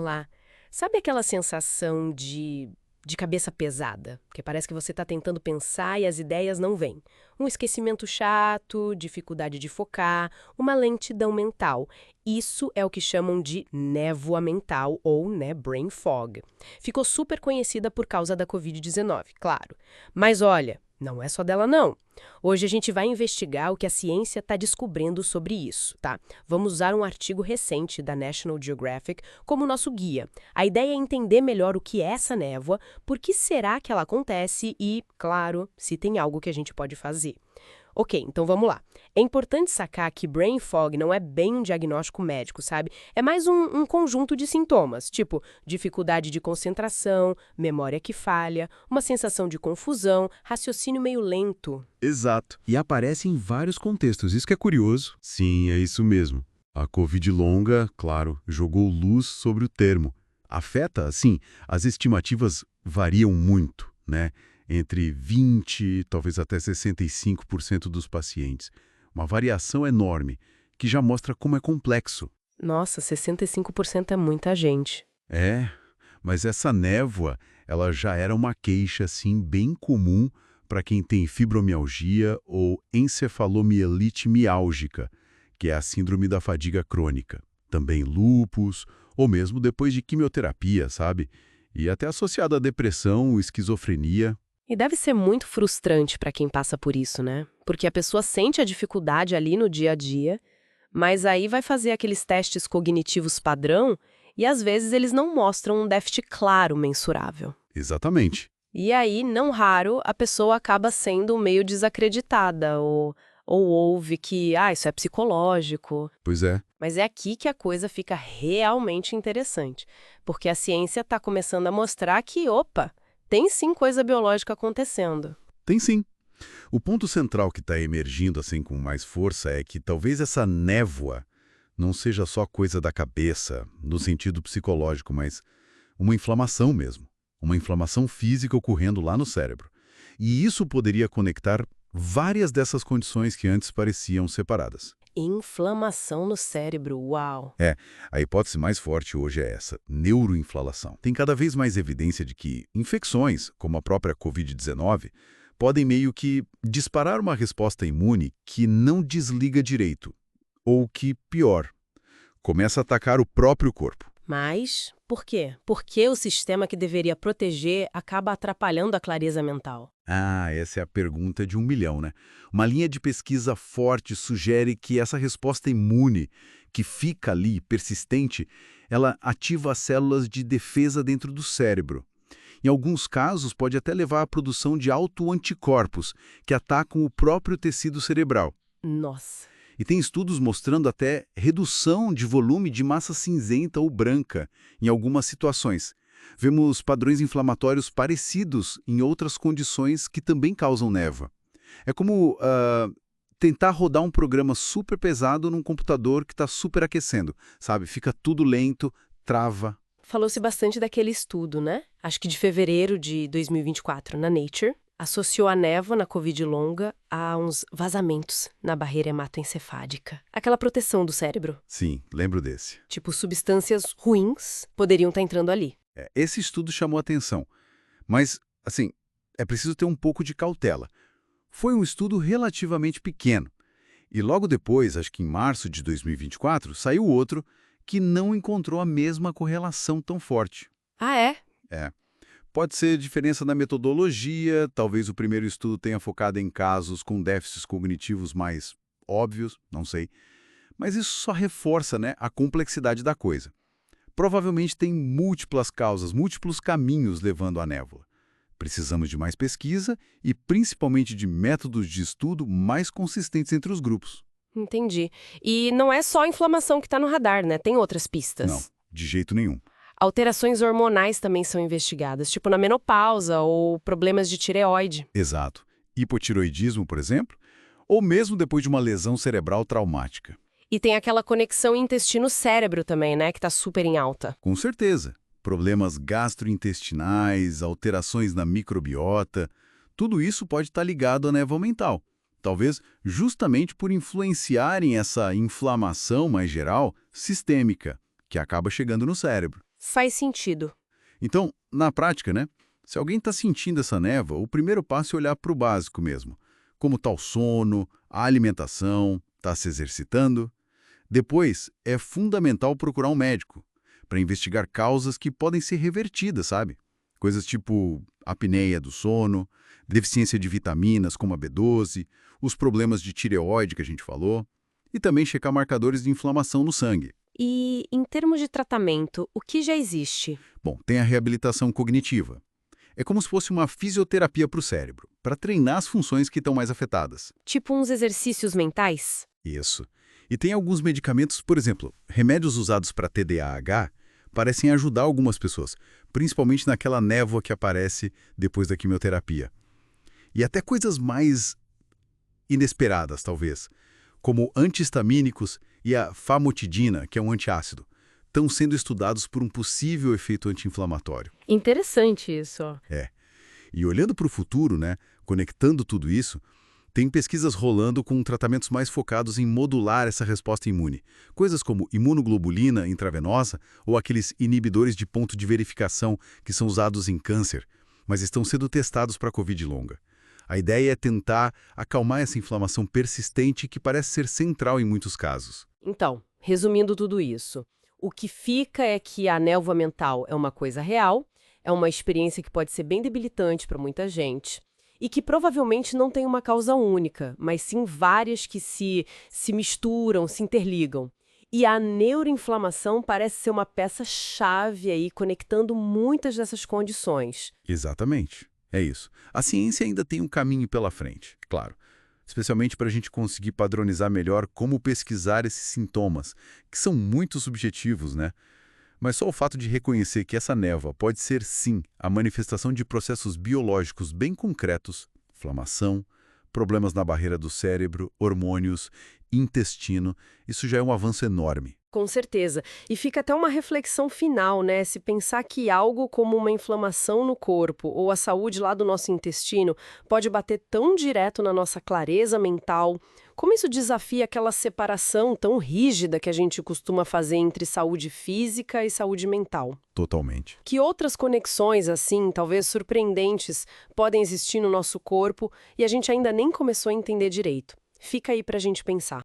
lá. Sabe aquela sensação de cabeça pesada? Que parece que você está tentando pensar e as ideias não vêm. Um esquecimento chato, dificuldade de focar, uma lentidão mental. Isso é o que chamam de névoa mental ou, brain fog. Ficou super conhecida por causa da Covid-19, claro. Mas olha, não é só dela não. Hoje a gente vai investigar o que a ciência está descobrindo sobre isso, tá? Vamos usar um artigo recente da National Geographic como nosso guia. A ideia é entender melhor o que é essa névoa, por que será que ela acontece e, claro, se tem algo que a gente pode fazer. Ok, então vamos lá. É importante sacar que brain fog não é bem um diagnóstico médico, sabe? É mais um conjunto de sintomas, tipo dificuldade de concentração, memória que falha, uma sensação de confusão, raciocínio meio lento. Exato. E aparece em vários contextos, isso que é curioso. Sim, é isso mesmo. A Covid longa, claro, jogou luz sobre o termo. Afeta, assim, as estimativas variam muito, né? Entre 20%, talvez até 65% dos pacientes. Uma variação enorme, que já mostra como é complexo. Nossa, 65% é muita gente. É, mas essa névoa, ela já era uma queixa, assim, bem comum para quem tem fibromialgia ou encefalomielite miálgica, que é a síndrome da fadiga crônica. Também lúpus, ou mesmo depois de quimioterapia, sabe? E até associado à depressão, esquizofrenia. E deve ser muito frustrante para quem passa por isso, né? Porque a pessoa sente a dificuldade ali no dia a dia, mas aí vai fazer aqueles testes cognitivos padrão e às vezes eles não mostram um déficit claro mensurável. Exatamente. E aí, não raro, a pessoa acaba sendo meio desacreditada ou ouve que, isso é psicológico. Pois é. Mas é aqui que a coisa fica realmente interessante, porque a ciência está começando a mostrar que, opa, tem sim coisa biológica acontecendo. Tem sim. O ponto central que está emergindo assim com mais força é que talvez essa névoa não seja só coisa da cabeça, no sentido psicológico, mas uma inflamação mesmo. Uma inflamação física ocorrendo lá no cérebro. E isso poderia conectar várias dessas condições que antes pareciam separadas. Inflamação no cérebro, uau! A hipótese mais forte hoje é essa, neuroinflamação. Tem cada vez mais evidência de que infecções, como a própria Covid-19, podem meio que disparar uma resposta imune que não desliga direito. Ou que, pior, começa a atacar o próprio corpo. Mas, por quê? Por que o sistema que deveria proteger acaba atrapalhando a clareza mental? Essa é a pergunta de 1 milhão, né? Uma linha de pesquisa forte sugere que essa resposta imune, que fica ali, persistente, ela ativa as células de defesa dentro do cérebro. Em alguns casos, pode até levar à produção de autoanticorpos, que atacam o próprio tecido cerebral. Nossa! E tem estudos mostrando até redução de volume de massa cinzenta ou branca em algumas situações. Vemos padrões inflamatórios parecidos em outras condições que também causam névoa. É como tentar rodar um programa super pesado num computador que está superaquecendo, sabe? Fica tudo lento, trava. Falou-se bastante daquele estudo, né? Acho que de fevereiro de 2024, na Nature, associou a névoa na Covid longa a uns vazamentos na barreira hematoencefálica. Aquela proteção do cérebro. Sim, lembro desse. Tipo, substâncias ruins poderiam estar entrando ali. Esse estudo chamou atenção. Mas, assim, é preciso ter um pouco de cautela. Foi um estudo relativamente pequeno. E logo depois, acho que em março de 2024, saiu outro que não encontrou a mesma correlação tão forte. Ah, é? É. Pode ser diferença na metodologia, talvez o primeiro estudo tenha focado em casos com déficits cognitivos mais óbvios, não sei. Mas isso só reforça, né, a complexidade da coisa. Provavelmente tem múltiplas causas, múltiplos caminhos levando à névoa. Precisamos de mais pesquisa e principalmente de métodos de estudo mais consistentes entre os grupos. Entendi. E não é só a inflamação que está no radar, né? Tem outras pistas. Não, de jeito nenhum. Alterações hormonais também são investigadas, tipo na menopausa ou problemas de tireoide. Exato. Hipotiroidismo, por exemplo, ou mesmo depois de uma lesão cerebral traumática. E tem aquela conexão intestino-cérebro também, né? Que está super em alta. Com certeza. Problemas gastrointestinais, alterações na microbiota, tudo isso pode estar ligado à névoa mental. Talvez justamente por influenciarem essa inflamação mais geral, sistêmica, que acaba chegando no cérebro. Faz sentido. Então, na prática, né? Se alguém está sentindo essa névoa, o primeiro passo é olhar para o básico mesmo. Como está o sono, a alimentação, está se exercitando. Depois, é fundamental procurar um médico para investigar causas que podem ser revertidas, sabe? Coisas tipo apneia do sono, deficiência de vitaminas como a B12, os problemas de tireoide que a gente falou, e também checar marcadores de inflamação no sangue. E, em termos de tratamento, o que já existe? Bom, tem a reabilitação cognitiva. É como se fosse uma fisioterapia para o cérebro, para treinar as funções que estão mais afetadas. Tipo uns exercícios mentais? Isso. E tem alguns medicamentos, por exemplo, remédios usados para TDAH parecem ajudar algumas pessoas, principalmente naquela névoa que aparece depois da quimioterapia. E até coisas mais inesperadas, talvez, como antihistamínicos e a famotidina, que é um antiácido, estão sendo estudados por um possível efeito anti-inflamatório. Interessante isso. É. E olhando para o futuro, né, conectando tudo isso, tem pesquisas rolando com tratamentos mais focados em modular essa resposta imune. Coisas como imunoglobulina intravenosa ou aqueles inibidores de ponto de verificação que são usados em câncer, mas estão sendo testados para a Covid longa. A ideia é tentar acalmar essa inflamação persistente que parece ser central em muitos casos. Então, resumindo tudo isso, o que fica é que a névoa mental é uma coisa real, é uma experiência que pode ser bem debilitante para muita gente, e que provavelmente não tem uma causa única, mas sim várias que se misturam, se interligam. E a neuroinflamação parece ser uma peça-chave aí, conectando muitas dessas condições. Exatamente. É isso. A ciência ainda tem um caminho pela frente, claro. Especialmente para a gente conseguir padronizar melhor como pesquisar esses sintomas, que são muito subjetivos, né? Mas só o fato de reconhecer que essa névoa pode ser, sim, a manifestação de processos biológicos bem concretos, inflamação, problemas na barreira do cérebro, hormônios, intestino, isso já é um avanço enorme. Com certeza. E fica até uma reflexão final, né? Se pensar que algo como uma inflamação no corpo ou a saúde lá do nosso intestino pode bater tão direto na nossa clareza mental, como isso desafia aquela separação tão rígida que a gente costuma fazer entre saúde física e saúde mental. Totalmente. Que outras conexões, assim, talvez surpreendentes, podem existir no nosso corpo e a gente ainda nem começou a entender direito? Fica aí pra gente pensar.